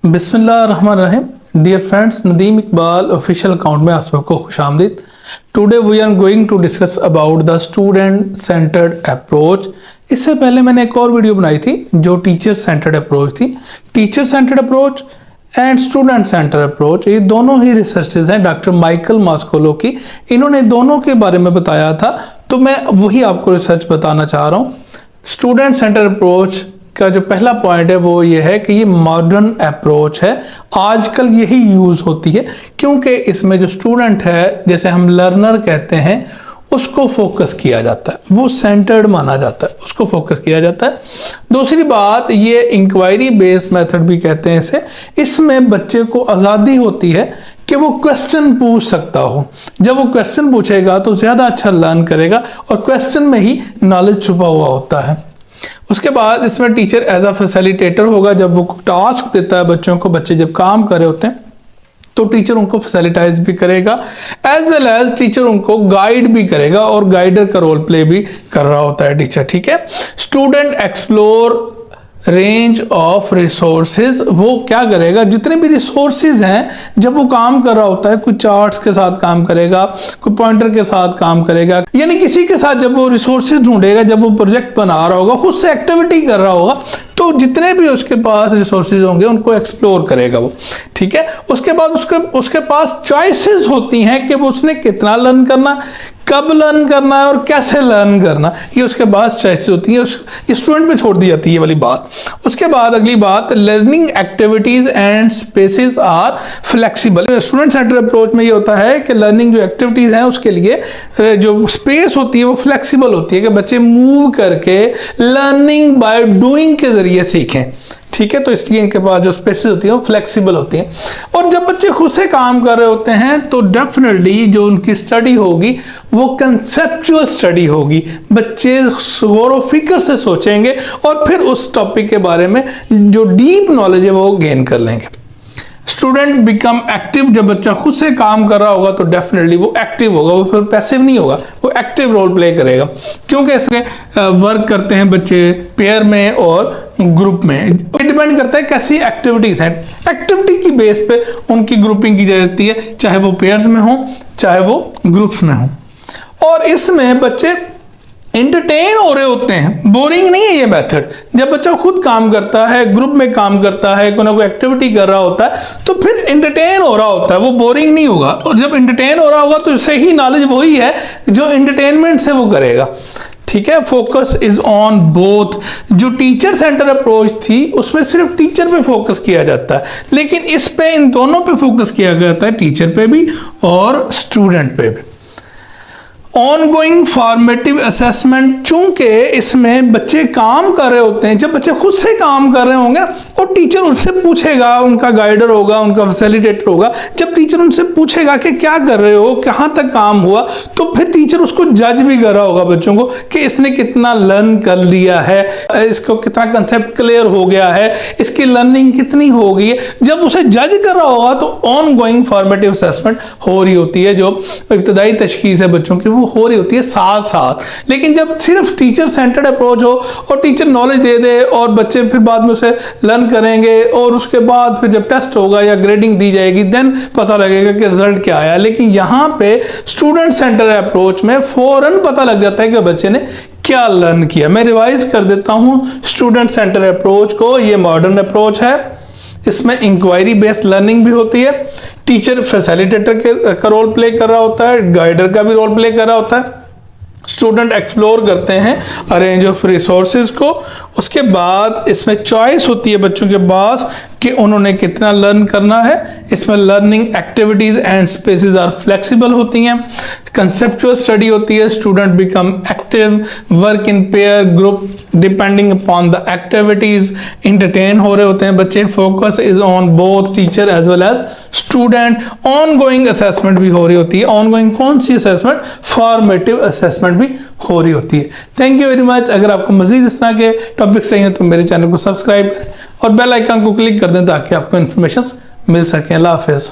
बिस्मिल्लाहिर्रहमानिर्रहीम। Dear friends, Nadeem Iqbal official account में आप सबको खुशामदीद। Today we are going to discuss about the student centered approach. इससे पहले मैंने एक और वीडियो बनाई थी जो टीचर सेंटर्ड अप्रोच थी। Teacher centered approach and student centre approach, ये दोनों ही रिसर्चेज हैं डॉक्टर माइकल मास्कोलो की। इन्होंने दोनों के बारे में बताया था, तो मैं वही आपको रिसर्च बताना चाह रहा हूँ। स्टूडेंट सेंटर अप्रोच का जो पहला पॉइंट है वो ये है कि ये मॉडर्न अप्रोच है। आजकल यही यूज होती है क्योंकि इसमें जो स्टूडेंट है, जैसे हम लर्नर कहते हैं, उसको फोकस किया जाता है, वो सेंटर्ड माना जाता है, उसको फोकस किया जाता है। दूसरी बात, ये इंक्वायरी बेस्ड मेथड भी कहते हैं इसे। इसमें बच्चे को आज़ादी होती है कि वो क्वेश्चन पूछ सकता हो। जब वो क्वेश्चन पूछेगा तो ज़्यादा अच्छा लर्न करेगा और क्वेश्चन में ही नॉलेज छुपा हुआ होता है। उसके बाद इसमें टीचर एज अ फैसिलिटेटर होगा। जब वो टास्क देता है बच्चों को, बच्चे जब काम कर रहे होते हैं तो टीचर उनको फैसिलिटाइज भी करेगा, एज वेल एज टीचर उनको गाइड भी करेगा और गाइडर का रोल प्ले भी कर रहा होता है टीचर। ठीक है। Student explore range of resources, वो क्या करेगा, जितने भी रिसोर्सेज हैं जब वो काम कर रहा होता है, कुछ चार्ट्स के साथ काम करेगा, कोई पॉइंटर के साथ काम करेगा, यानी किसी के साथ जब वो रिसोर्सेज ढूंढेगा, जब वो प्रोजेक्ट बना रहा होगा, खुद से एक्टिविटी कर रहा होगा, तो जितने भी उसके पास रिसोर्सेज होंगे उनको एक्सप्लोर करेगा वो। ठीक है। उसके बाद उसके पास चॉइसेस होती हैं कि वो उसने कितना लर्न करना, कब लर्न करना है और कैसे लर्न करना, ये उसके पास चॉइसेस होती है। स्टूडेंट पे छोड़ दी जाती है ये वाली बात। उसके बाद अगली बात, learning activities and spaces are flexible. Student centre approach में ये होता है कि लर्निंग जो एक्टिविटीज हैं उसके लिए जो स्पेस होती है वो फ्लेक्सिबल होती है कि बच्चे मूव करके लर्निंग बाय डूइंग के जरिए सीखें। ठीक है। तो इसलिए इनके पास जो स्पेसेस होती हैं वो फ्लेक्सिबल होती हैं। और जब बच्चे खुद से काम कर रहे होते हैं तो डेफिनेटली जो उनकी स्टडी होगी वो कंसेप्चुअल स्टडी होगी। बच्चे गौर व फिक्र से सोचेंगे और फिर उस टॉपिक के बारे में जो डीप नॉलेज है वो गेन कर लेंगे। स्टूडेंट बिकम एक्टिव, जब बच्चा खुद से काम कर रहा होगा तो डेफिनेटली वो एक्टिव होगा, वो फिर पैसिव नहीं होगा, वो एक्टिव रोल प्ले करेगा। क्योंकि इसमें वर्क करते हैं बच्चे पेयर में और ग्रुप में। ये डिपेंड करता है कैसी एक्टिविटीज हैं। एक्टिविटी की बेस पे उनकी ग्रुपिंग की जाती है, चाहे वो पेयर्स में हो चाहे वो ग्रुप्स में हो। और इसमें बच्चे एंटरटेन हो रहे होते हैं, बोरिंग नहीं है ये मेथड। जब बच्चा खुद काम करता है, ग्रुप में काम करता है, कोई ना कोई एक्टिविटी कर रहा होता है, तो फिर एंटरटेन हो रहा होता है, वो बोरिंग नहीं होगा। और जब एंटरटेन हो रहा होगा तो सही नॉलेज वही है जो एंटरटेनमेंट से वो करेगा। ठीक है। Focus is on both. जो टीचर सेंटर अप्रोच थी उसमें सिर्फ टीचर पे फोकस किया जाता है, लेकिन इस पे इन दोनों पे फोकस किया जाता है, टीचर पे भी और स्टूडेंट पे भी। ऑनगोइंग फॉर्मेटिव असेसमेंट, चूंकि इसमें बच्चे काम कर रहे होते हैं, जब बच्चे खुद से काम कर रहे होंगे और टीचर उनसे पूछेगा, उनका गाइडर होगा, उनका फैसिलिटेटर होगा, जब टीचर उनसे पूछेगा कि क्या कर रहे हो, कहाँ तक काम हुआ, तो फिर टीचर उसको जज भी कर रहा होगा बच्चों को कि इसने कितना लर्न कर लिया है, इसको कितना कंसेप्ट क्लियर हो गया है, इसकी लर्निंग कितनी हो गई है। जब उसे जज कर रहा होगा तो ऑनगोइंग फॉर्मेटिव असेसमेंट हो रही होती है, जो इब्तदाई तशखीस है बच्चों की वो हो रही होती है साथ साथ। लेकिन जब सिर्फ टीचर सेंटर्ड अप्रोच हो और टीचर नॉलेज दे दे और बच्चे फिर बाद में उसे लर्न करेंगे और उसके बाद फिर जब टेस्ट होगा या ग्रेडिंग दी जाएगी देन पता लगेगा कि रिजल्ट क्या आया। लेकिन यहाँ पे स्टूडेंट सेंटर अप्रोच में फौरन पता लग जाता है कि बच्चे ने क्या लर्न किया। मैं रिवाइज कर देता हूँ स्टूडेंट सेंटर अप्रोच को। ये मॉडर्न अप्रोच है, इसमें इंक्वायरी बेस्ड लर्निंग भी होती है, टीचर फैसिलिटेटर का रोल प्ले कर रहा होता है, गाइडर का भी रोल प्ले कर रहा होता है, स्टूडेंट एक्सप्लोर करते हैं अरेंज ऑफ रिसोर्सेज को। उसके बाद इसमें चॉइस होती है बच्चों के पास कि उन्होंने कितना लर्न करना है। इसमें learning activities and spaces are flexible होती हैं। कंसेप्चुअल स्टडी होती है, student become active, work in pair group depending upon the activities, entertain हो रहे होते हैं बच्चे। Focus is on both teacher as well as student. Ongoing assessment भी हो रही होती है। ऑनगोइंग कौन सी असेसमेंट? फॉर्मेटिव असेसमेंट भी हो रही होती है। Thank you very much. अगर आपको मजीद इस तरह के टॉपिक चाहिए तो मेरे चैनल को सब्सक्राइब करें और बेल आइकन को क्लिक कर दें ताकि आपको इन्फॉर्मेशन मिल सके। अल्लाह हाफिज़।